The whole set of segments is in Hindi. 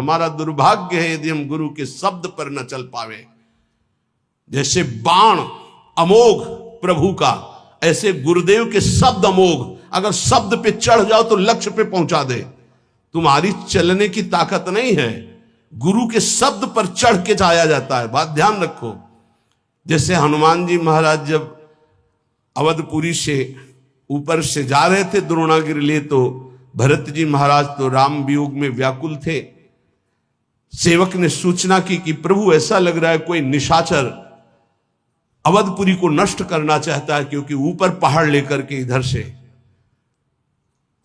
हमारा दुर्भाग्य है यदि हम गुरु के शब्द पर न चल पावे। जैसे बाण अमोघ प्रभु का, ऐसे गुरुदेव के शब्द अमोघ। अगर शब्द पे चढ़ जाओ तो लक्ष्य पे पहुंचा दे। तुम्हारी चलने की ताकत नहीं है, गुरु के शब्द पर चढ़ के जाया जाता है। बात ध्यान रखो। जैसे हनुमान जी महाराज जब अवधपुरी से ऊपर से जा रहे थे द्रोणागिरी ले, तो भरत जी महाराज तो राम वियोग में व्याकुल थे। सेवक ने सूचना की कि प्रभु ऐसा लग रहा है कोई निशाचर अवधपुरी को नष्ट करना चाहता है, क्योंकि ऊपर पहाड़ लेकर के इधर से।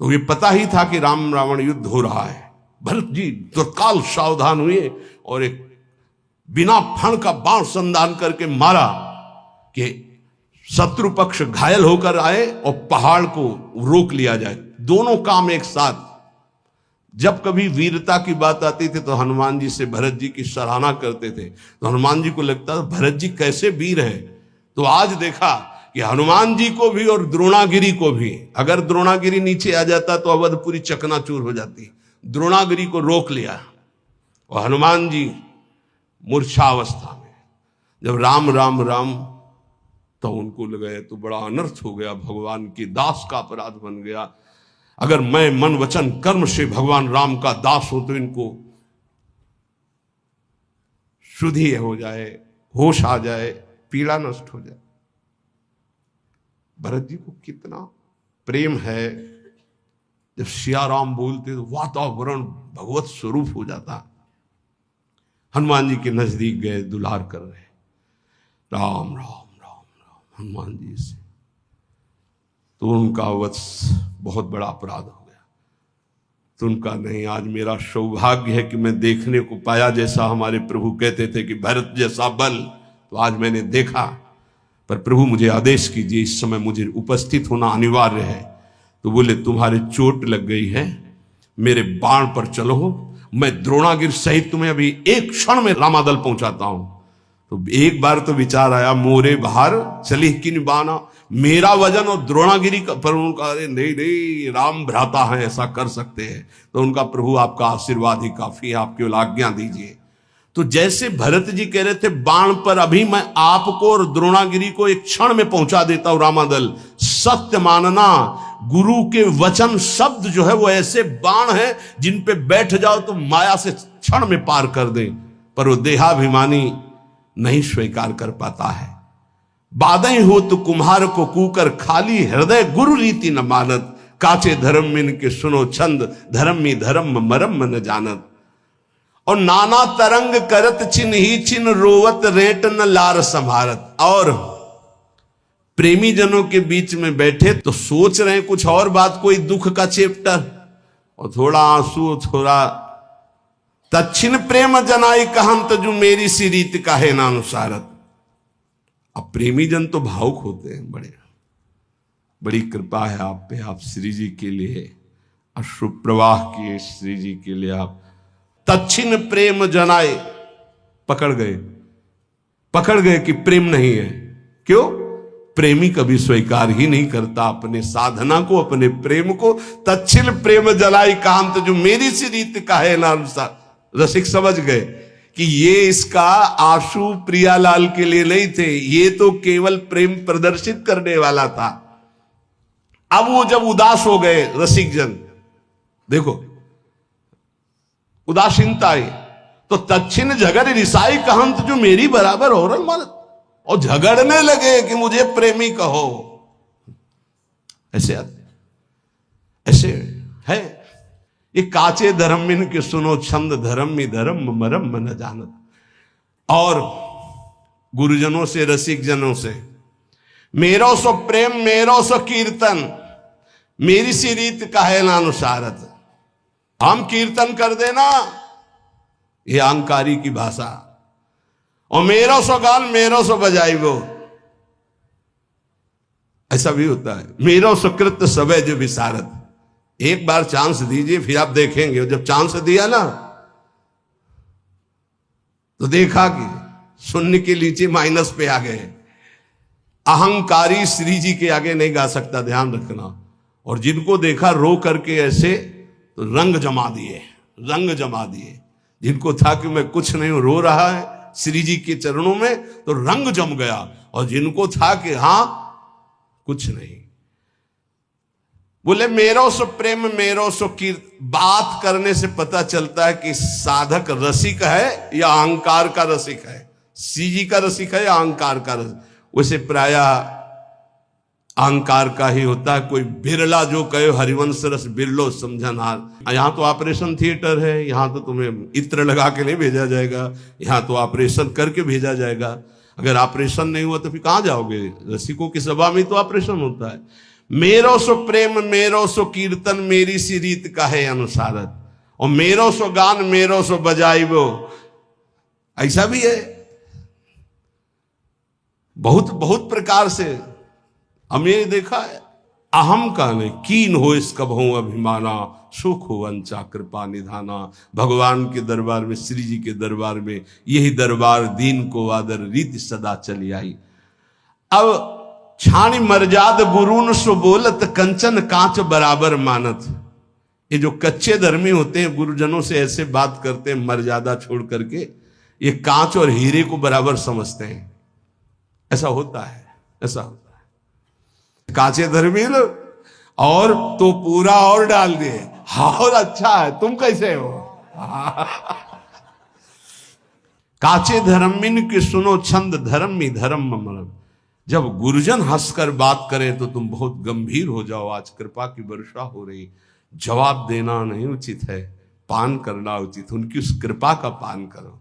तो ये पता ही था कि राम रावण युद्ध हो रहा है। भरत जी तत्काल सावधान हुए और एक बिना फण का बाण संधान करके मारा कि शत्रु पक्ष घायल होकर आए और पहाड़ को रोक लिया जाए। दोनों काम एक साथ। जब कभी वीरता की बात आती थी तो हनुमान जी से भरत जी की सराहना करते थे, तो हनुमान जी को लगता था भरत जी कैसे वीर हैं। तो आज देखा कि हनुमान जी को भी और द्रोणागिरी को भी, अगर द्रोणागिरी नीचे आ जाता तो अवधपुरी चकनाचूर हो जाती। द्रोणागिरी को रोक लिया और हनुमान जी मूर्छावस्था में जब राम राम राम, तो उनको लगा तो बड़ा अनर्थ हो गया, भगवान के दास का अपराध बन गया। अगर मैं मन वचन कर्म से भगवान राम का दास हो तो इनको शुद्धि हो जाए, होश आ जाए, पीड़ा नष्ट हो जाए। भरत जी को कितना प्रेम है, जब सिया राम बोलते तो वातावरण भगवत स्वरूप हो जाता। हनुमान जी के नजदीक गए, दुलार कर रहे, राम राम राम राम हनुमान जी से, तो उनका वत्स बहुत बड़ा अपराध हो गया। तो उनका नहीं, आज मेरा सौभाग्य है कि मैं देखने को पाया, जैसा हमारे प्रभु कहते थे कि भरत जैसा बल, तो आज मैंने देखा। पर प्रभु मुझे आदेश कीजिए, इस समय मुझे उपस्थित होना अनिवार्य है। तो बोले तुम्हारे चोट लग गई है, मेरे बाण पर चलो, मैं द्रोणागिरी सहित तुम्हें अभी एक क्षण में रामादल पहुंचाता हूं। तो एक बार तो विचार आया, मोरे भार चली किन बाना, मेरा वजन और द्रोणागिरी का। पर उनका नहीं नहीं, राम भ्राता है, ऐसा कर सकते हैं। तो उनका प्रभु आपका आशीर्वाद ही काफी है, आप केवल आज्ञा दीजिए। तो जैसे भरत जी कह रहे थे बाण पर अभी मैं आपको और द्रोणागिरी को एक क्षण में पहुंचा देता हूं रामादल। सत्य मानना, गुरु के वचन शब्द जो है वो ऐसे बाण है जिन पे बैठ जाओ तो माया से क्षण में पार कर दे। पर वो देहाभिमानी नहीं स्वीकार कर पाता है। बादई हो तो कुम्हार को कूकर, खाली हृदय गुरु रीति न मानत, काचे धर्म मिन के सुनो छंद, धर्मी धर्म मरम न जानत। और नाना तरंग करत चिन्ह ही चिन्ह, रोवत रेट न लार संभारत। और प्रेमी जनों के बीच में बैठे तो सोच रहे हैं कुछ और बात, कोई दुख का चैप्टर, और थोड़ा आंसू, थोड़ा तच्छिन प्रेम जनाई कहंत, जो मेरी सी रीत का है नानुसारत। अब प्रेमी जन तो भावुक होते हैं, बड़ी कृपा है आप पे, आप श्री जी के लिए अश्रु प्रवाह किए, श्री जी के लिए आप तच्छिन प्रेम जनाए। पकड़ गए कि प्रेम नहीं है। क्यों? प्रेमी कभी स्वीकार ही नहीं करता अपने साधना को, अपने प्रेम को। तच्छिन प्रेम जलाई कांत, जो मेरी सी रीत का है ना अनुसार। रसिक समझ गए कि ये इसका आंसू प्रियालाल के लिए नहीं थे, ये तो केवल प्रेम प्रदर्शित करने वाला था। अब वो जब उदास हो गए रसिक जन, देखो उदासीनता आई, तो तच्छिन झगड़ रिसाई कहंत, जो मेरी बराबर हो रहा मानत, और झगड़ने लगे कि मुझे प्रेमी कहो। ऐसे है ये काचे धर्मिन के सुनो छंद, धर्मी धर्म मरम न जानत। और गुरुजनों से, रसिक जनों से, मेरो सो प्रेम मेरो सो कीर्तन, मेरी सी रीत का है नानुसारत। हम कीर्तन कर देना, ये अहंकारी की भाषा, और मेरो सो गान मेरो सो बजाई वो, ऐसा भी होता है। मेरो सुकृत सबे जो विसारत। एक बार चांस दीजिए, फिर आप देखेंगे। जब चांस दिया ना तो देखा कि शून्य के नीचे माइनस पे आ गए। अहंकारी श्री जी के आगे नहीं गा सकता, ध्यान रखना। और जिनको देखा रो करके ऐसे, तो रंग जमा दिए। जिनको था कि मैं कुछ नहीं हूं, रो रहा है श्री जी के चरणों में, तो रंग जम गया। और जिनको था कि हां कुछ नहीं, बोले मेरो सो प्रेम मेरो सो कीर्त। बात करने से पता चलता है कि साधक रसिक है या अहंकार का रसिक है, श्री जी का रसिक है या अहंकार का रसिक। वैसे प्रायः अहंकार का ही होता है। कोई बिरला जो कहे हरिवंश रस बिरलो समझनहार। यहां तो ऑपरेशन थिएटर है, यहां तो तुम्हें इत्र लगा के नहीं भेजा जाएगा, यहां तो ऑपरेशन करके भेजा जाएगा। अगर ऑपरेशन नहीं हुआ तो फिर कहां जाओगे? रसिकों की सभा में तो ऑपरेशन होता है। मेरो सो प्रेम मेरो सो कीर्तन मेरी सी रीत का है अनुसारत, और मेरो सो गान मेरो सो बजाइबो, ऐसा भी है। बहुत बहुत प्रकार से हमने देखा है। अहम का नहीं कीन हो इसका बहु अभिमाना, सुख हो वंचा कृपा निधाना। भगवान के दरबार में, श्री जी के दरबार में यही दरबार दीन को आदर रीति सदा चली आई। अब छाणी मर्याद गुरुन सो बोलत कंचन कांच बराबर मानत। ये जो कच्चे धर्मी होते हैं गुरुजनों से ऐसे बात करते हैं मर्यादा छोड़ करके, ये कांच और हीरे को बराबर समझते हैं। ऐसा होता है, ऐसा होता है। कांचे धर्मी लोग और तो पूरा और डाल दिए, और अच्छा है, तुम कैसे हो? काचे धर्मिन के सुनो छंद धर्मी धर्म मरम। जब गुरुजन हंसकर बात करें तो तुम बहुत गंभीर हो जाओ। आज कृपा की वर्षा हो रही, जवाब देना नहीं उचित है, पान करना उचित। उनकी उस कृपा का पान करो।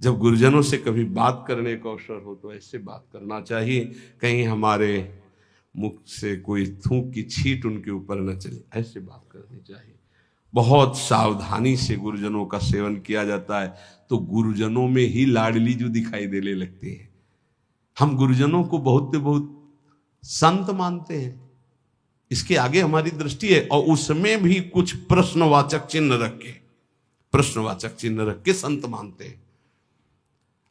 जब गुरुजनों से कभी बात करने का अवसर हो तो ऐसे बात करना चाहिए, कहीं हमारे मुख से कोई थूक की छींट उनके ऊपर न चले, ऐसे बात करनी चाहिए। बहुत सावधानी से गुरुजनों का सेवन किया जाता है तो गुरुजनों में ही लाडली जो दिखाई देने लगते हैं। हम गुरुजनों को बहुत संत मानते हैं, इसके आगे हमारी दृष्टि है, और उसमें भी कुछ प्रश्नवाचक चिन्ह रख के संत मानते हैं।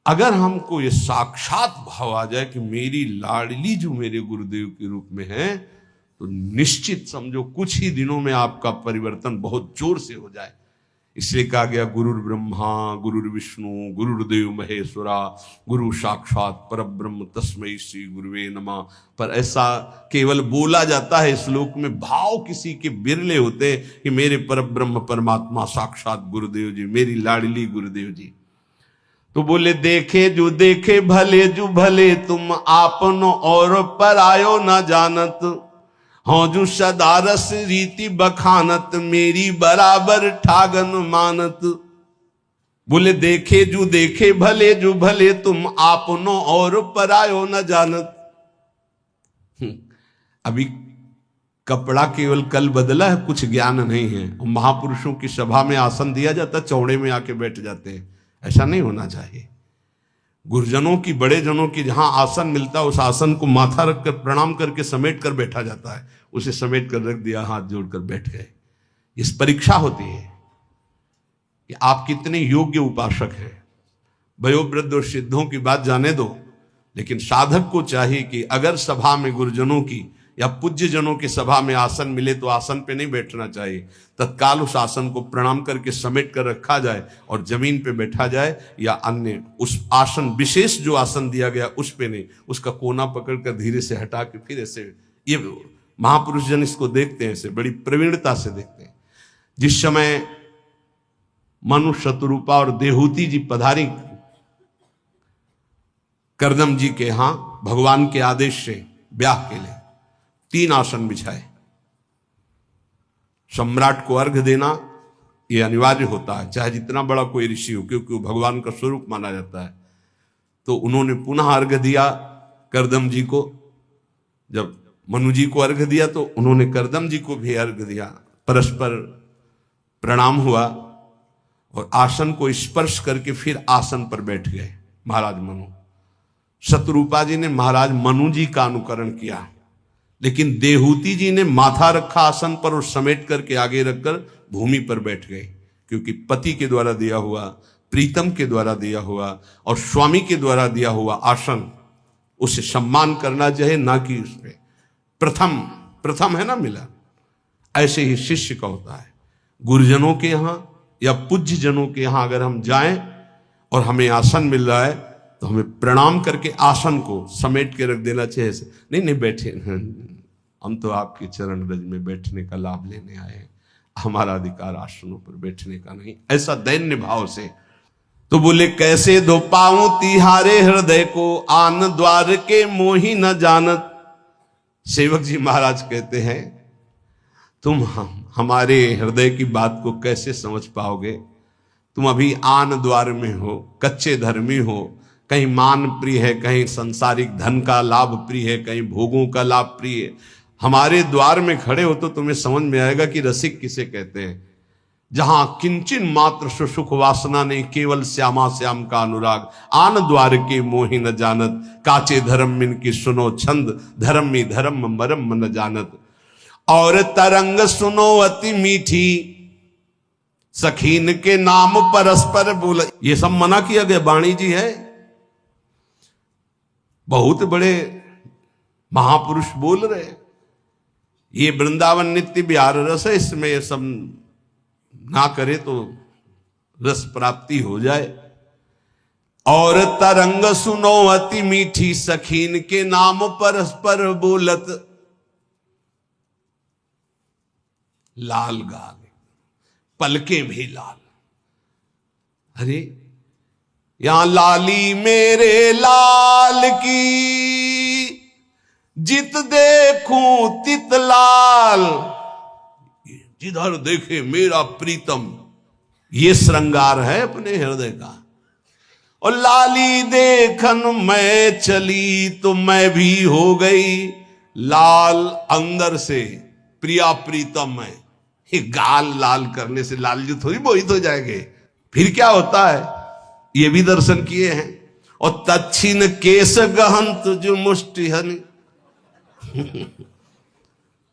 अगर हमको ये साक्षात भाव आ जाए कि मेरी लाडली जो मेरे गुरुदेव के रूप में है, तो निश्चित समझो कुछ ही दिनों में आपका परिवर्तन बहुत जोर से हो जाए। इसलिए कहा गया गुरुर ब्रह्मा गुरुर विष्णु गुरुर्देव महेश्वरा गुरु साक्षात परब्रह्म तस्मै श्री गुरुवे नमः। पर ऐसा केवल बोला जाता है श्लोक में, भाव किसी के बिरले होते कि मेरे परब्रह्म परमात्मा साक्षात गुरुदेव जी, मेरी लाडली गुरुदेव जी। तो बोले देखे जो भले तुम आपनो और परायो न जानत, हाँ जो सदारस रीति बखानत मेरी बराबर ठागन मानत। बोले देखे जो भले तुम आपनो और परायो न जानत। अभी कपड़ा केवल कल बदला है, कुछ ज्ञान नहीं है। महापुरुषों की सभा में आसन दिया जाता, चौड़े में आके बैठ जाते हैं, ऐसा नहीं होना चाहिए। गुरुजनों की, बड़े जनों की जहां आसन मिलता है उस आसन को माथा रखकर प्रणाम करके समेट कर बैठा जाता है। उसे समेट कर रख दिया, हाथ जोड़कर बैठ गए। इस परीक्षा होती है कि आप कितने योग्य उपासक हैं। वयोवृद्ध और सिद्धों की बात जाने दो, लेकिन साधक को चाहिए कि अगर सभा में गुरुजनों की या पूज्य जनों की सभा में आसन मिले तो आसन पे नहीं बैठना चाहिए, तत्काल उस आसन को प्रणाम करके समेट कर रखा जाए और जमीन पे बैठा जाए, या अन्य उस आसन विशेष जो आसन दिया गया उस पे नहीं, उसका कोना पकड़कर धीरे से हटा के फिर ऐसे। ये महापुरुष जन इसको देखते हैं, ऐसे बड़ी प्रवीणता से देखते हैं। जिस समय मनु शतरूपा और देहूती जी पधारी करदम जी के यहां भगवान के आदेश से ब्याह के लिए, 3 आसन बिछाए। सम्राट को अर्घ देना यह अनिवार्य होता है, चाहे जितना बड़ा कोई ऋषि हो, क्योंकि वो भगवान का स्वरूप माना जाता है। तो उन्होंने पुनः अर्घ दिया करदम जी को। जब मनु जी को अर्घ दिया तो उन्होंने करदम जी को भी अर्घ दिया। परस्पर प्रणाम हुआ और आसन को स्पर्श करके फिर आसन पर बैठ गए महाराज मनु। शतरूपा जी ने महाराज मनु जी का अनुकरण किया, लेकिन देहूती जी ने माथा रखा आसन पर और समेट करके आगे रखकर भूमि पर बैठ गए, क्योंकि पति के द्वारा दिया हुआ, प्रीतम के द्वारा दिया हुआ और स्वामी के द्वारा दिया हुआ आसन, उसे सम्मान करना चाहिए, ना कि उसमें प्रथम है ना मिला। ऐसे ही शिष्य का होता है। गुरुजनों के यहाँ या पूज्य जनों के यहां अगर हम जाएं और हमें आसन मिल रहा है तो हमें प्रणाम करके आसन को समेट के रख देना चाहिए। नहीं नहीं बैठे, हम तो आपके चरण रज में बैठने का लाभ लेने आए हैं, हमारा अधिकार आसनों पर बैठने का नहीं, ऐसा दैन्य भाव से। तो बोले कैसे धो पाऊं तिहारे हृदय को, आन द्वार के मोही न जानत। सेवक जी महाराज कहते हैं तुम हमारे हृदय की बात को कैसे समझ पाओगे, तुम अभी आन द्वार में हो, कच्चे धर्मी हो, कहीं मान प्रिय है, कहीं संसारिक धन का लाभ प्रिय है, कहीं भोगों का लाभ प्रिय है। हमारे द्वार में खड़े हो तो तुम्हें समझ में आएगा कि रसिक किसे कहते हैं। जहां किंचन मात्र सुसुख वासना नहीं, केवल श्यामा श्याम का अनुराग। आन द्वार के मोहि न जानत, काचे धर्म मिन की सुनो छंद, धर्म में धर्म मरम न जानत। और तरंग सुनो अति मीठी, सखीन के नाम परस्पर बोल। ये सब मना किया गया, वाणी जी है, बहुत बड़े महापुरुष बोल रहे हैं। ये वृंदावन नित्य विहार रस है, इसमें ये सब ना करे तो रस प्राप्ति हो जाए। और तरंग सुनो अति मीठी, सखीन के नाम परस्पर बोलत। लाल गाल, पलके भी लाल। अरे यहां लाली मेरे लाल की, जित देखूं तित लाल। जिधर देखे मेरा प्रीतम, ये श्रृंगार है अपने हृदय का। और लाली देखन मैं चली, तो मैं भी हो गई लाल अंदर से, प्रिया प्रीतम है। ये गाल लाल करने से लाल जी थोड़ी मोहित हो जाएंगे। फिर क्या होता है, ये भी दर्शन किए हैं। और तच्छिन केस गहंत जो मुष्टिहन,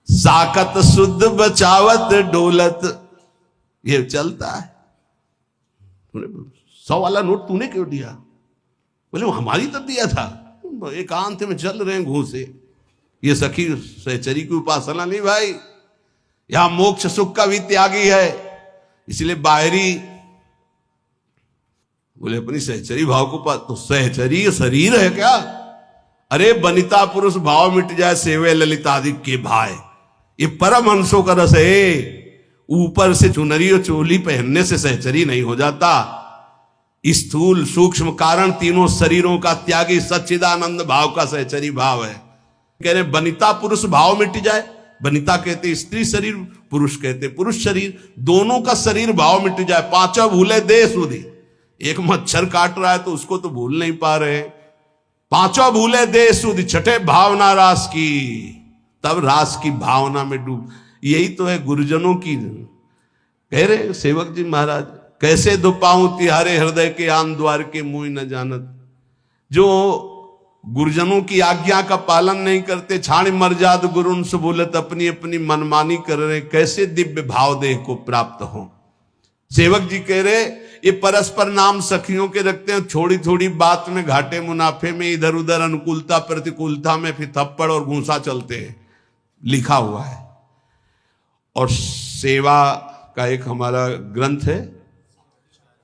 साकत शुद्ध बचावत डोलत। ये चलता है। 100 वाला नोट तूने क्यों दिया? बोले वो हमारी तो दिया था, एकांत में चल रहे हैं घूसे। ये सखी सहचरी की उपासना नहीं भाई, यहां मोक्ष सुख का भी त्यागी है। इसलिए बाहरी बोले अपनी सहचरी भाव को पास, तो सहचरी शरीर है क्या? अरे बनिता पुरुष भाव मिट जाए, सेवे ललितादि के भाई। ये परमहंसों का रस है। ऊपर से चुनरी और चोली पहनने से सहचरी नहीं हो जाता। स्थूल सूक्ष्म कारण तीनों शरीरों का त्यागी सच्चिदानंद भाव का सहचरी भाव है। कह रहे बनिता पुरुष भाव मिट जाए। बनिता कहते स्त्री शरीर, पुरुष कहते पुरुष शरीर, दोनों का शरीर भाव मिट जाए। पांचों भूले दे सुधी। एक मच्छर काट रहा है तो उसको तो भूल नहीं पा रहे। पांचों भूले दे सुधी, छठे भावना रास की, तब रास की भावना में डूब। यही तो है गुरुजनों की। कह रहे सेवक जी महाराज, कैसे दो पाऊं तिहारे हृदय के, आन द्वार के मुंह न जानत। जो गुरुजनों की आज्ञा का पालन नहीं करते, छाण मर्जाद गुरुन से बोलत, अपनी अपनी मनमानी कर रहे, कैसे दिव्य भाव देह को प्राप्त हो। सेवक जी कह रहे ये परस्पर नाम सखियों के रखते हैं, थोड़ी थोड़ी बात में घाटे मुनाफे में, इधर उधर अनुकूलता प्रतिकूलता में फिर थप्पड़ और घूंसा चलते हैं, लिखा हुआ है। और सेवा का एक हमारा ग्रंथ है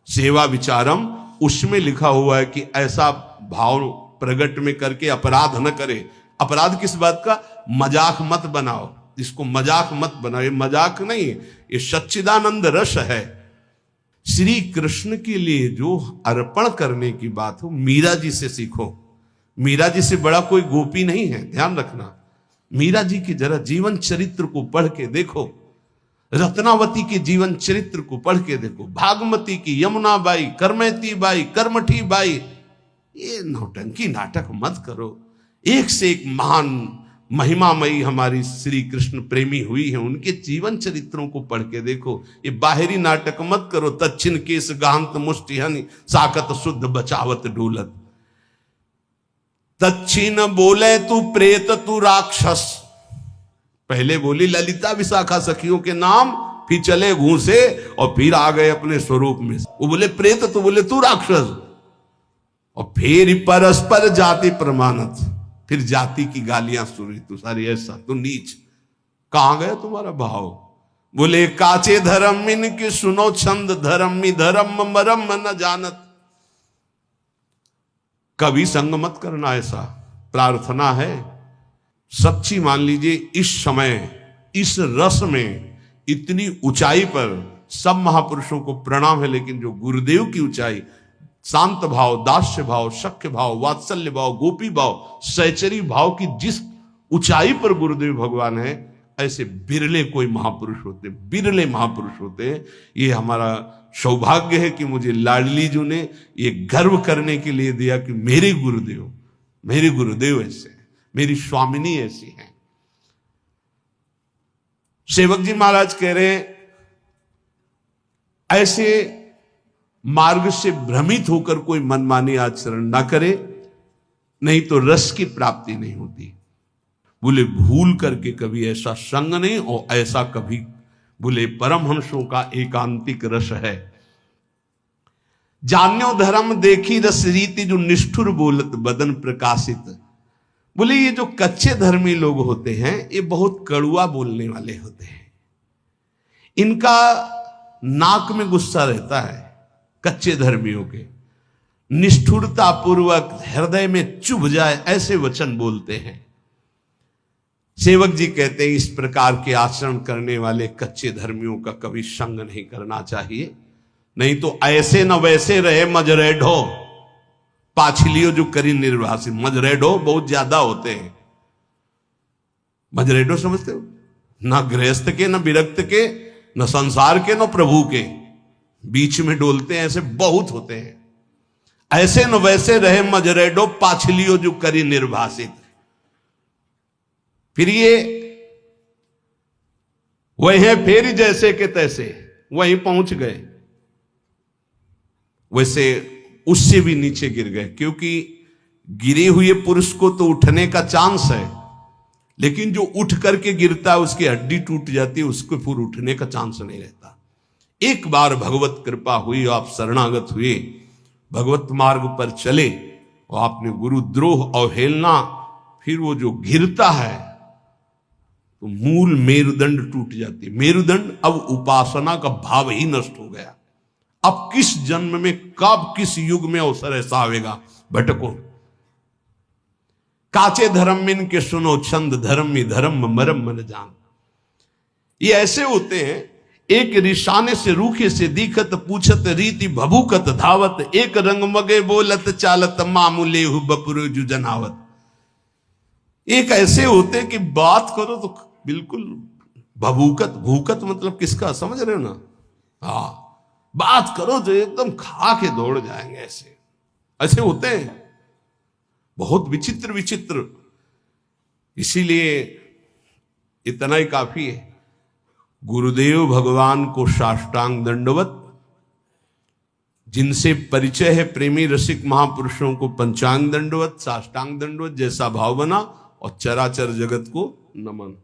सेवा विचारम, उसमें लिखा हुआ है कि ऐसा भाव प्रकट में करके अपराध न करे। अपराध किस बात का? मजाक मत बनाओ, इसको मजाक मत बनाओ। ये मजाक नहीं, ये सच्चिदानंद रस है। श्री कृष्ण के लिए जो अर्पण करने की बात हो, मीरा जी से सीखो। मीरा जी से बड़ा कोई गोपी नहीं है, ध्यान रखना। मीरा जी की जरा जीवन चरित्र को पढ़ के देखो, रत्नावती के जीवन चरित्र को पढ़ के देखो, भागमती की, यमुना बाई, करमैती बाई, कर्मठी बाई। ये नौटंकी नाटक मत करो। एक से एक महान महिमामयी हमारी श्री कृष्ण प्रेमी हुई है, उनके जीवन चरित्रों को पढ़ के देखो। ये बाहरी नाटक मत करो। तच्छिन केस गांत मुष्टिहन, साकत शुद्ध बचावत डोलत। तच्छिन बोले तू प्रेत तू राक्षस। पहले बोली ललिता विशाखा सखियों के नाम, फिर चले घूसे और फिर आ गए अपने स्वरूप में। वो बोले प्रेत, तो बोले तू राक्षस। और फिर परस्पर जाति प्रमाणत, फिर जाति की गालियां सुनी, तू सारी ऐसा, तू नीच। कहां गया तुम्हारा भाव? बोले काचे धर्म इनके सुनो छंद, धर्मी धर्म मरम न जानत। कभी संग मत करना, ऐसा प्रार्थना है सच्ची। मान लीजिए इस समय इस रस में इतनी ऊंचाई पर सब महापुरुषों को प्रणाम है, लेकिन जो गुरुदेव की ऊंचाई, शांत भाव, दास्य भाव, शक्य भाव, वात्सल्य भाव, गोपी भाव, सहचरी भाव की जिस ऊंचाई पर गुरुदेव भगवान है, ऐसे बिरले कोई महापुरुष होते, बिरले महापुरुष होते हैं। ये हमारा सौभाग्य है कि मुझे लाडली जी ने ये गर्व करने के लिए दिया कि मेरे गुरुदेव ऐसे हैं, मेरी स्वामिनी ऐसी हैं। सेवक जी महाराज कह रहे हैं ऐसे मार्ग से भ्रमित होकर कोई मनमानी आचरण ना करे, नहीं तो रस की प्राप्ति नहीं होती। बोले भूल करके कभी ऐसा संग नहीं, और ऐसा कभी बोले परमहंसों का एकांतिक रस है। जान्यो धर्म देखी रस रीति, जो निष्ठुर बोलत बदन प्रकाशित। बोले ये जो कच्चे धर्मी लोग होते हैं, ये बहुत कड़ुआ बोलने वाले होते हैं। इनका नाक में गुस्सा रहता है, कच्चे धर्मियों के। निष्ठुरता पूर्वक हृदय में चुभ जाए ऐसे वचन बोलते हैं। सेवक जी कहते हैं इस प्रकार के आचरण करने वाले कच्चे धर्मियों का कभी संग नहीं करना चाहिए, नहीं तो ऐसे न वैसे रहे मजरेढो पाछलियो जो करी निर्वासित। मजरेढो बहुत ज्यादा होते हैं। मजरेढो समझते हो? ना गृहस्थ के, न विरक्त के, न संसार के, न प्रभु के, बीच में डोलते हैं, ऐसे बहुत होते हैं। ऐसे न वैसे रहे मजरेडो पाछलियो जो करी निर्वासित। फिर ये वही फेरी जैसे के तैसे वहीं पहुंच गए, वैसे उससे भी नीचे गिर गए। क्योंकि गिरे हुए पुरुष को तो उठने का चांस है, लेकिन जो उठ करके गिरता है उसकी हड्डी टूट जाती है, उसको फिर उठने का चांस नहीं रहता। एक बार भगवत कृपा हुई, आप शरणागत हुए, भगवत मार्ग पर चले, और आपने गुरुद्रोह अवहेलना, फिर वो जो गिरता है तो मूल मेरुदंड टूट जाती है। मेरुदंड, अब उपासना का भाव ही नष्ट हो गया। अब किस जन्म में, कब, किस युग में अवसर ऐसा आवेगा, भटको। काचे धर्म मिन के सुनो छंद, धर्मी धर्म मरम मन जान। ये ऐसे होते हैं, एक रिशाने से रूखे से दिखत, पूछत रीति भभूकत धावत, एक रंग मगे बोलत चालत, मामूले हु बपुर जु जनावत। एक ऐसे होते कि बात करो तो बिल्कुल भभूकत, भूकत मतलब किसका, समझ रहे हो ना? हाँ, बात करो तो एकदम खा के दौड़ जाएंगे। ऐसे ऐसे होते हैं, बहुत विचित्र विचित्र। इसीलिए इतना ही काफी है, गुरुदेव भगवान को साष्टांग दंडवत। जिनसे परिचय है प्रेमी रसिक महापुरुषों को पंचांग दंडवत, साष्टांग दंडवत, जैसा भाव बना, और चराचर जगत को नमन।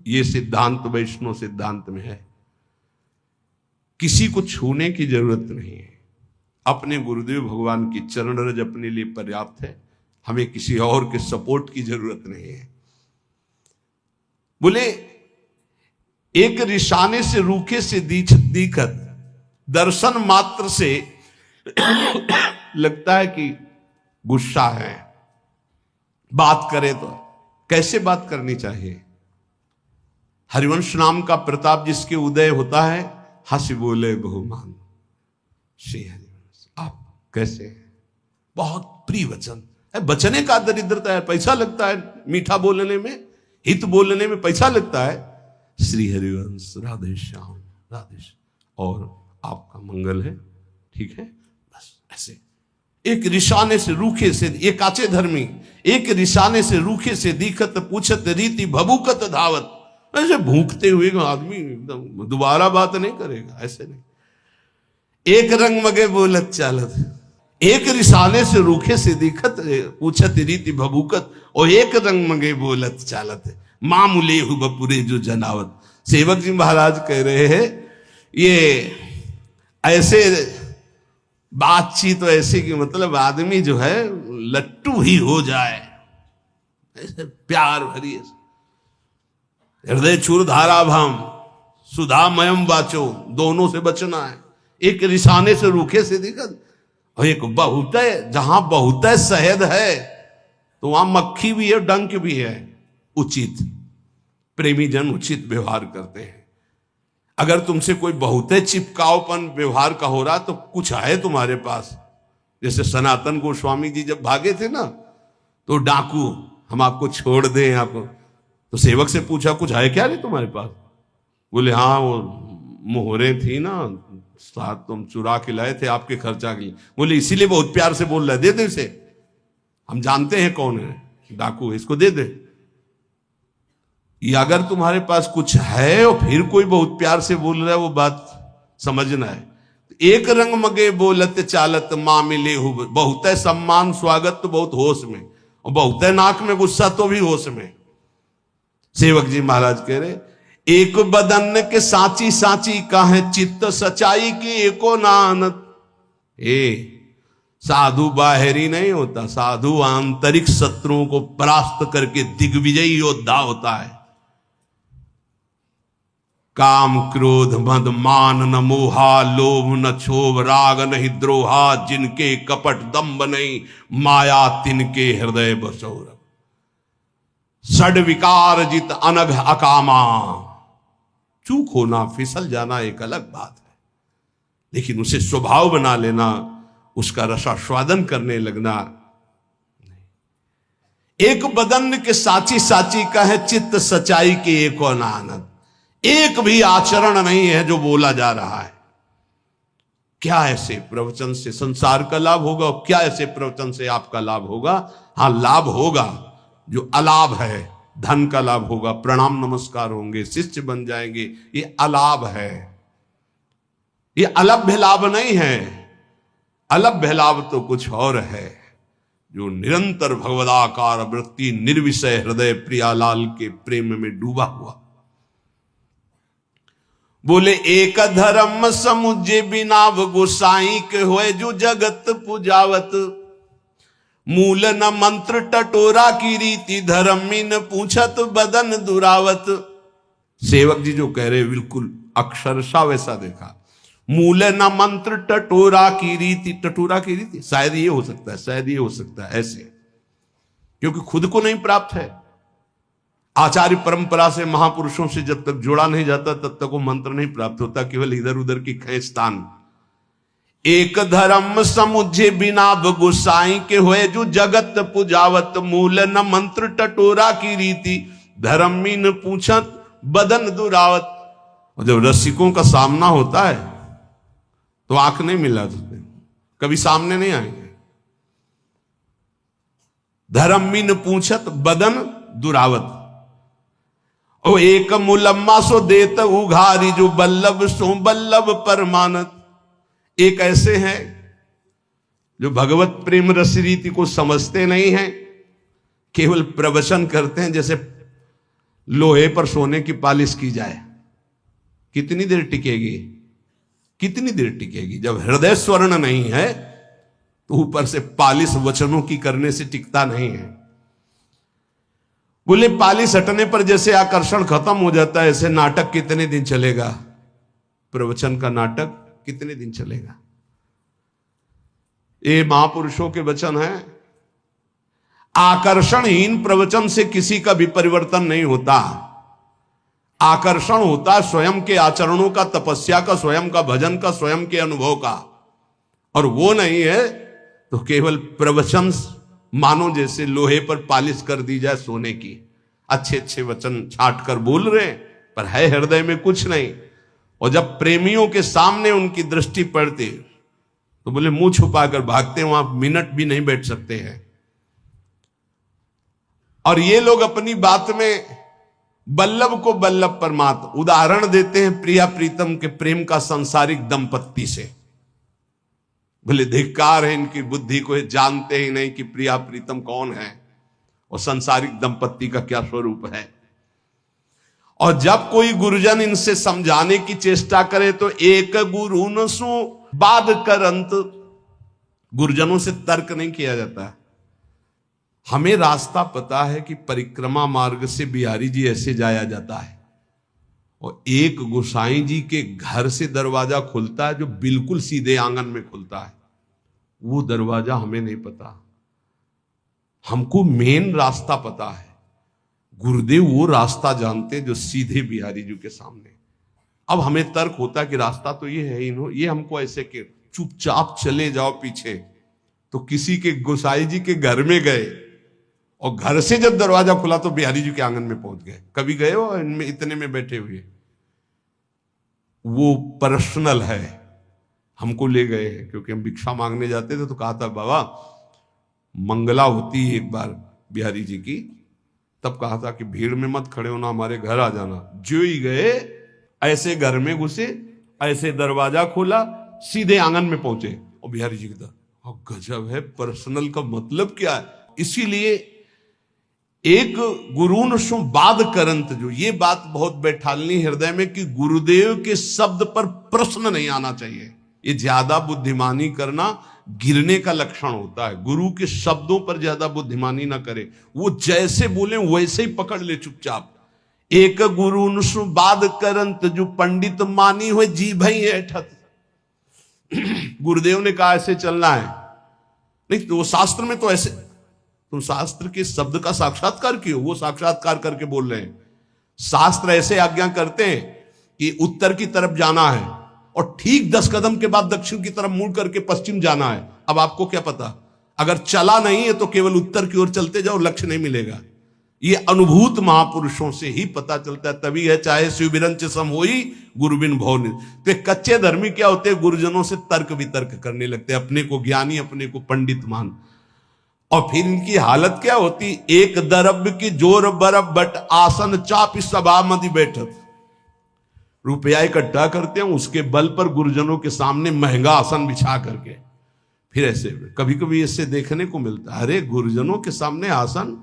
ये सिद्धांत वैष्णव सिद्धांत में है। किसी को छूने की जरूरत नहीं है, अपने गुरुदेव भगवान की चरण रज अपने लिए पर्याप्त है। हमें किसी और के सपोर्ट की जरूरत नहीं है। बोले एक रिशाने से रूखे से दिखत, दर्शन मात्र से लगता है कि गुस्सा है। बात करे तो कैसे बात करनी चाहिए? हरिवंश नाम का प्रताप जिसके उदय होता है, हंसी बोले बहुमान श्री हरिवंश। आप कैसे हैं? बहुत प्रिय वचन है। बचने का दरिद्रता है, पैसा लगता है मीठा बोलने में, हित बोलने में पैसा लगता है। श्री हरिवंश, राधे श्याम, राधे श्याम, और आपका मंगल है, ठीक है, बस ऐसे। एक रिशाने से रूखे से, ये काचे धर्मी, एक रिशाने से रूखे से दिखत, पूछत रीति भभूकत धावत। ऐसे भूखते हुए आदमी एकदम दोबारा बात नहीं करेगा, ऐसे नहीं। एक रंग मगे बोलत चालत, एक रिसाने से रूखे से दिखत, पूछत रीति भभूकत, और एक रंग मगे बोलत चालत, मामूले हु बपुरे जो जनावत। सेवक जी महाराज कह रहे हैं, ये ऐसे बातचीत तो ऐसे कि मतलब आदमी जो है लट्टू ही हो जाए, ऐसे प्यार भरी, हृदय चूर धारा भाम, सुधामयम वाचो, दोनों से बचना है। एक रिसाने से, रूखे से दिक्कत, और एक बहुत है, जहां बहुत है शहद है तो वहां मक्खी भी है, डंक भी है। उचित प्रेमी जन उचित व्यवहार करते हैं। अगर तुमसे कोई बहुत चिपकावपन व्यवहार का हो रहा तो कुछ है तुम्हारे पास। जैसे सनातन गोस्वामी जी जब भागे थे ना, तो डाकू, हम आपको छोड़ दें आपको, तो सेवक से पूछा कुछ है क्या रे तुम्हारे पास? बोले हाँ, वो मोहरे थी ना साथ, तुम चुरा के लाए थे आपके खर्चा के लिए। बोले इसीलिए बहुत प्यार से बोल रहा है, दे दे इसे, हम जानते हैं कौन है डाकू, इसको दे दे। ये अगर तुम्हारे पास कुछ है और फिर कोई बहुत प्यार से बोल रहा है, वो बात समझना है। एक रंग मगे बोलत चालत माँ मिले हो, बहुत है सम्मान स्वागत तो बहुत होश में, और बहुत है नाक में गुस्सा तो भी होश में। सेवक जी महाराज कह रहे, एक बदन के साची साची का है चित्त सच्चाई की एको नानत। साधु बाहरी नहीं होता, साधु आंतरिक शत्रुओं को परास्त करके दिग्विजयी योद्धा होता है। काम क्रोध मद मान न मोहा, लोभ न क्षोभ राग नहीं द्रोहा, जिनके कपट दम्भ नहीं माया तिनके हृदय बसौर। षड विकार जित अनघ अकामा। चूक होना, फिसल जाना एक अलग बात है, लेकिन उसे स्वभाव बना लेना, उसका रसास्वादन करने लगना। एक बदन के साची साची का है चित्त सच्चाई के एको आनंद। एक भी आचरण नहीं है जो बोला जा रहा है। क्या ऐसे प्रवचन से संसार का लाभ होगा और क्या ऐसे प्रवचन से आपका लाभ होगा? हाँ, लाभ होगा जो अलाभ है, धन का लाभ होगा, प्रणाम नमस्कार होंगे, शिष्य बन जाएंगे, ये अलाभ है, ये अलभ्य लाभ नहीं है। अलभ्य लाभ तो कुछ और है, जो निरंतर भगवदाकार वृत्ति निर्विषय हृदय प्रियालाल के प्रेम में डूबा हुआ। बोले एक धर्म समुझे बिनाव गोसाई के होए जो जगत पुजावत। मूल न मंत्र टटोरा की रीति धर्मी न पूछत बदन दुरावत। सेवक जी जो कह रहे बिल्कुल अक्षरशा वैसा देखा। मूल न मंत्र टटोरा की रीति, टटोरा की रीति शायद ये हो सकता है, शायद ये हो सकता है ऐसे, क्योंकि खुद को नहीं प्राप्त है। आचार्य परंपरा से महापुरुषों से जब तक जोड़ा नहीं जाता तब तक वो मंत्र नहीं प्राप्त होता, केवल इधर उधर की खेचतान। एक धर्म समुझे बिना गुसाई के होए जो जगत पुजावत। मूल न मंत्र टटोरा की रीति धर्मी न पूछत बदन दुरावत। और जब रसिकों का सामना होता है तो आंख नहीं मिला, कभी सामने नहीं आएंगे। धर्मी न पूछत बदन दुरावत। ओ एक मुलम्मा सो देत उघारी जो बल्लभ सो बल्लभ परमानत। एक ऐसे हैं जो भगवत प्रेम रस रीति को समझते नहीं हैं, केवल प्रवचन करते हैं जैसे लोहे पर सोने की पालिश की जाए। कितनी देर टिकेगी, कितनी देर टिकेगी? जब हृदय स्वर्ण नहीं है तो ऊपर से पालिश वचनों की करने से टिकता नहीं है। बोले पालिश हटने पर जैसे आकर्षण खत्म हो जाता है, ऐसे नाटक कितने दिन चलेगा? प्रवचन का नाटक कितने दिन चलेगा? ये महापुरुषों के वचन है। आकर्षणहीन प्रवचन से किसी का भी परिवर्तन नहीं होता। आकर्षण होता है स्वयं के आचरणों का, तपस्या का, स्वयं का भजन का, स्वयं के अनुभव का। और वो नहीं है तो केवल प्रवचन मानो जैसे लोहे पर पालिश कर दी जाए सोने की। अच्छे अच्छे वचन छाट कर बोल रहे पर है हृदय में कुछ नहीं। और जब प्रेमियों के सामने उनकी दृष्टि पड़ती तो बोले मुंह छुपाकर भागते, वहां मिनट भी नहीं बैठ सकते हैं। और ये लोग अपनी बात में बल्लभ को बल्लभ परमात्मा उदाहरण देते हैं प्रिया प्रीतम के प्रेम का सांसारिक दंपत्ति से। बोले धिक्कार है इनकी बुद्धि को, जानते ही नहीं कि प्रिया प्रीतम कौन है और सांसारिक दंपत्ति का क्या स्वरूप है। और जब कोई गुरुजन इनसे समझाने की चेष्टा करे तो एक गुरु न सो बाद करंत। गुरुजनों से तर्क नहीं किया जाता। हमें रास्ता पता है कि परिक्रमा मार्ग से बिहारी जी ऐसे जाया जाता है, और एक गोसाई जी के घर से दरवाजा खुलता है जो बिल्कुल सीधे आंगन में खुलता है, वो दरवाजा हमें नहीं पता। हमको मेन रास्ता पता है, गुरुदेव वो रास्ता जानते हैं जो सीधे बिहारी जी के सामने। अब हमें तर्क होता है कि रास्ता तो ये है, ये हमको ऐसे के चुपचाप चले जाओ पीछे। तो किसी के गोसाई जी के घर में गए और घर से जब दरवाजा खुला तो बिहारी जी के आंगन में पहुंच गए। कभी गए हो इनमें इतने में बैठे हुए? वो पर्सनल है, हमको ले गए हैं क्योंकि हम भिक्षा मांगने जाते थे। तो कहा था बाबा मंगला होती है एक बार बिहारी जी की, तब कहा था कि भीड़ में मत खड़े होना, हमारे घर आ जाना। जो ही गए ऐसे घर में घुसे, ऐसे दरवाजा खोला, सीधे आंगन में पहुंचे और बिहारी जी की तरफ। गजब है, पर्सनल का मतलब क्या है? इसीलिए एक गुरुन सु बाद करंत, जो ये बात बहुत बैठालनी हृदय में कि गुरुदेव के शब्द पर प्रश्न नहीं आना चाहिए। ये ज्यादा बुद्धिमानी करना गिरने का लक्षण होता है। गुरु के शब्दों पर ज्यादा बुद्धिमानी ना करे, वो जैसे बोले वैसे ही पकड़ ले चुपचाप। एक गुरु सु बाद करंत, जो पंडित मानी हुए जी भई ऐठत। गुरुदेव ने कहा ऐसे चलना है, नहीं तो वो शास्त्र में तो ऐसे, तुम शास्त्र के शब्द का साक्षात्कार क्यों? वो साक्षात्कार करके बोल रहे हैं। शास्त्र ऐसे आज्ञा करते हैं कि उत्तर की तरफ जाना है और ठीक 10 कदम के बाद दक्षिण की तरफ मुड़ करके पश्चिम जाना है। अब आपको क्या पता, अगर चला नहीं है तो केवल उत्तर की ओर चलते जाओ, लक्ष्य नहीं मिलेगा। ये अनुभूत महापुरुषों से ही पता चलता है। तभी है चाहे शिव बिरंच सम होई गुरु बिन भव निधि। तो कच्चे धर्मी क्या होते हैं, गुरुजनों से तर्क वितर्क करने लगते हैं, अपने को ज्ञानी, अपने को पंडित मान। और फिर इनकी हालत क्या होती, एक दरब की जोर बरब बट आसन चाप सभा मधि बैठत। रुपया इकट्ठा करते हैं, उसके बल पर गुरुजनों के सामने महंगा आसन बिछा करके फिर ऐसे कभी कभी ऐसे देखने को मिलता है। अरे गुरुजनों के सामने आसन,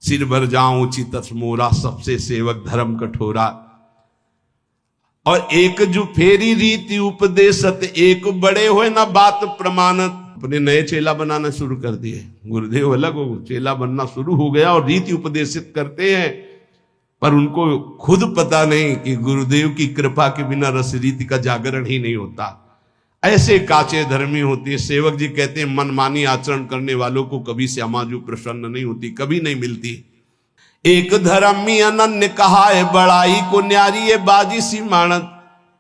सिर भर जाऊं उचित मोरा, सबसे सेवक धर्म कठोरा। और एक जो फेरी रीति उपदेशत, एक बड़े हुए ना बात प्रमाणत। अपने नए चेला बनाना शुरू कर दिए, गुरुदेव अलग हो, चेला बनना शुरू हो गया और रीति उपदेशित करते हैं। पर उनको खुद पता नहीं कि गुरुदेव की कृपा के बिना रस रीति का जागरण ही नहीं होता। ऐसे काचे धर्मी होती है। सेवक जी कहते हैं मनमानी आचरण करने वालों को कभी श्यामाजू प्रसन्न नहीं होती, कभी नहीं मिलती। एक धर्मी अनन्य कहा है बड़ाई को न्यारी है बाजी सी मानत।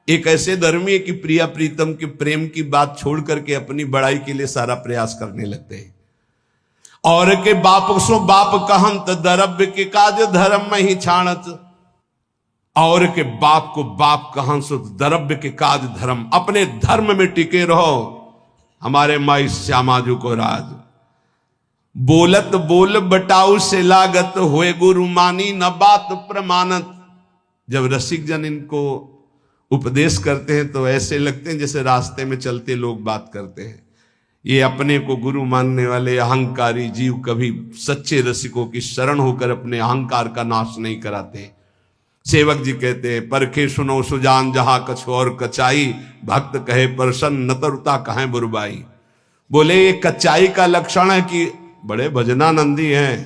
एक ऐसे धर्मी है कि प्रिया प्रीतम के प्रेम की बात छोड़ करके अपनी बड़ाई के लिए सारा प्रयास करने लगते हैं। और के बाप सो बाप कहंत, दरब्य के काज धर्म में ही छाणत। और के बाप को बाप कहं सो दरब्य के काज धर्म, अपने धर्म में टिके रहो। हमारे माई श्यामाजू को राज बोलत बोल बटाऊ से लागत, हुए गुरु मानी न बात प्रमाणत। जब रसिक जन इनको उपदेश करते हैं तो ऐसे लगते हैं जैसे रास्ते में चलते लोग बात करते हैं। ये अपने को गुरु मानने वाले अहंकारी जीव कभी सच्चे रसिकों की शरण होकर अपने अहंकार का नाश नहीं कराते। सेवक जी कहते हैं परखे सुनो सुजान जहां कछ और कचाई, भक्त कहे प्रसन्न नतरुता कहे बुरबाई। बोले ये कच्चाई का लक्षण है कि बड़े भजनानंदी हैं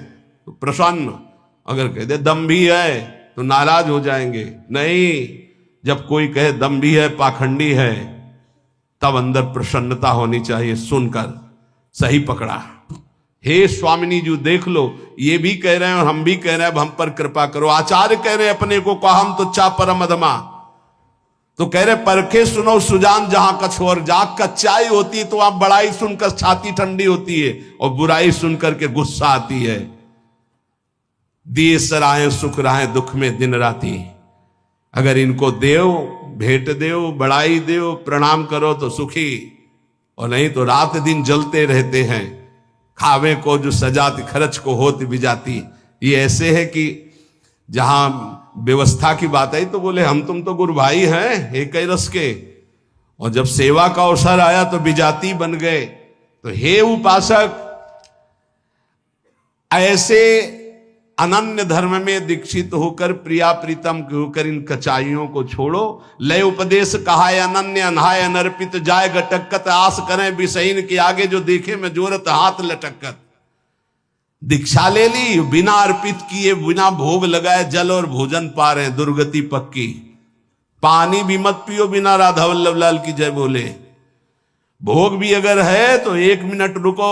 तो प्रसन्न, अगर कह दे दम्भी है तो नाराज हो जाएंगे। नहीं, जब कोई कहे दम्भी है पाखंडी है तब अंदर प्रसन्नता होनी चाहिए। सुनकर सही पकड़ा, हे स्वामिनी जी देख लो, ये भी कह रहे हैं और हम भी कह रहे हैं, अब हम पर कृपा करो। आचार्य कह रहे हैं अपने को हम तो चा परम अधमा, तो कह रहे परखे सुनो सुजान जहां कछ और। जहां कच्चाई होती है तो आप बड़ाई सुनकर छाती ठंडी होती है और बुराई सुनकर के गुस्सा आती है। दिए सराहे सुख राहे दुख में दिन राती। अगर इनको देव भेंट देव, बड़ाई देव, प्रणाम करो तो सुखी, और नहीं तो रात दिन जलते रहते हैं। खावे को जो सजाती खर्च को होती बिजाती। ये ऐसे है कि जहां व्यवस्था की बात आई तो बोले हम तुम तो गुरु भाई हैं एक ही रस के, और जब सेवा का अवसर आया तो बिजाती बन गए। तो हे उपासक, ऐसे अनन्य धर्म में दीक्षित होकर प्रिया प्रीतम होकर इन कचाइयों को छोड़ो। लय उपदेश कहा अनन्य अनहाय अनर्पित, जाय गटकत आस करें विषयीन के आगे जो देखे में जोरत हाथ लटकत। दीक्षा ले ली, बिना अर्पित किए बिना भोग लगाए जल और भोजन पा रहे हैं, दुर्गति पक्की। पानी भी मत पियो बिना राधा वल्लभ लाल की जय बोले। भोग भी अगर है तो 1 मिनट रुको,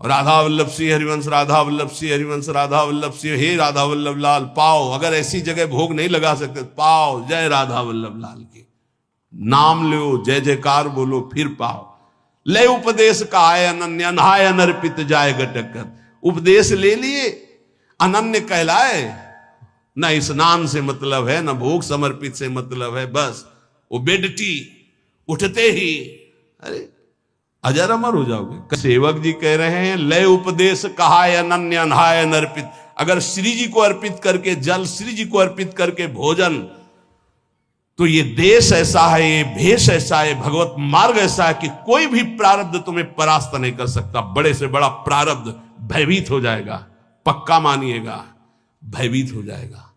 राधा वल्लभ सिंह हरिवंश, राधा वल्लभ सिंह हरिवंश, राधा वल्लभ सिंह, हे राधा वल्लभ लाल पाओ। अगर ऐसी जगह भोग नहीं लगा सकते पाओ, जय राधा वल्लभ लाल की, नाम लो, जय जयकार बोलो, फिर पाओ। ले उपदेश का आय अनन्य, नहाय अनर्पित जाए गटकर। उपदेश ले लिए, अनन्य कहलाए, न स्नान से मतलब है, न भोग समर्पित से मतलब है, बस वो बेडटी उठते ही अरे अजर अमर हो जाओगे। सेवक जी कह रहे हैं लय उपदेश कहा अनन्य अनहाय अनर्पित। अगर श्री जी को अर्पित करके जल, श्री जी को अर्पित करके भोजन, तो ये देश ऐसा है, ये भेष ऐसा है, भगवत मार्ग ऐसा है कि कोई भी प्रारब्ध तुम्हें परास्त नहीं कर सकता। बड़े से बड़ा प्रारब्ध भयभीत हो जाएगा, पक्का मानिएगा, भयभीत हो जाएगा।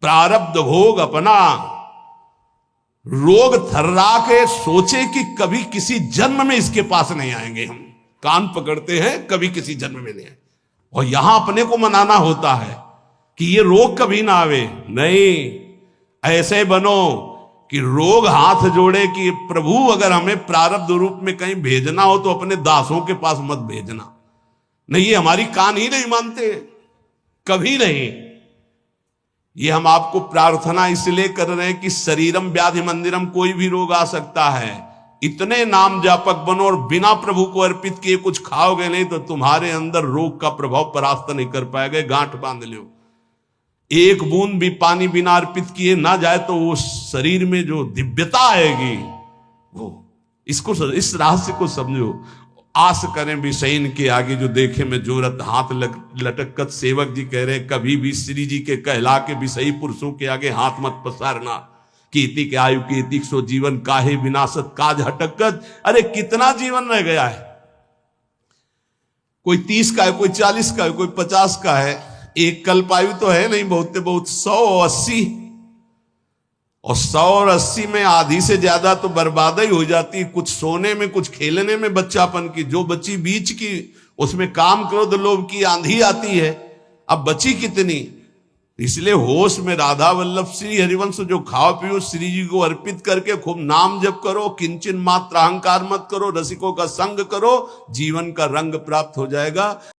प्रारब्ध भोग अपना रोग थर्रा के सोचे कि कभी किसी जन्म में इसके पास नहीं आएंगे। हम कान पकड़ते हैं, कभी किसी जन्म में नहीं आए, और यहां अपने को मनाना होता है कि ये रोग कभी ना आवे। नहीं, ऐसे बनो कि रोग हाथ जोड़े कि प्रभु अगर हमें प्रारब्ध रूप में कहीं भेजना हो तो अपने दासों के पास मत भेजना। नहीं, ये हमारी कान ही नहीं मानते, कभी नहीं। ये हम आपको प्रार्थना इसलिए कर रहे हैं कि शरीरम व्याधि मंदिरम, कोई भी रोग आ सकता है। इतने नाम जापक बनो और बिना प्रभु को अर्पित किए कुछ खाओगे नहीं तो तुम्हारे अंदर रोग का प्रभाव परास्त नहीं कर पाएगा। गांठ बांध लो, एक बूंद भी पानी बिना अर्पित किए ना जाए तो वो शरीर में जो दिव्यता आएगी, वो इसको, इस रहस्य को समझो। आस करें विषयन के आगे जो देखे में जोरत हाथ लटकत। सेवक जी कह रहे कभी भी श्री जी के कहला के विषयी पुरुषों के आगे हाथ मत पसारना। कीर्ति के आयु कीर्ति सो जीवन काहे विनाशत काज हटकत। अरे कितना जीवन रह गया है, कोई 30 का है, कोई 40 का है, कोई 50 का है। एक कल्पायु तो है नहीं, बहुत बहुत 100-80, और 100 और 80 में आधी से ज्यादा तो बर्बादी हो जाती है। कुछ सोने में, कुछ खेलने में बच्चापन की, जो बची बीच की उसमें काम क्रोध लोभ की आंधी आती है। अब बची कितनी, इसलिए होश में राधा वल्लभ श्री हरिवंश जो खाओ पियो श्री जी को अर्पित करके खूब नाम जप करो, किंचन मात्र अहंकार मत करो, रसिकों का संग करो, जीवन का रंग प्राप्त हो जाएगा।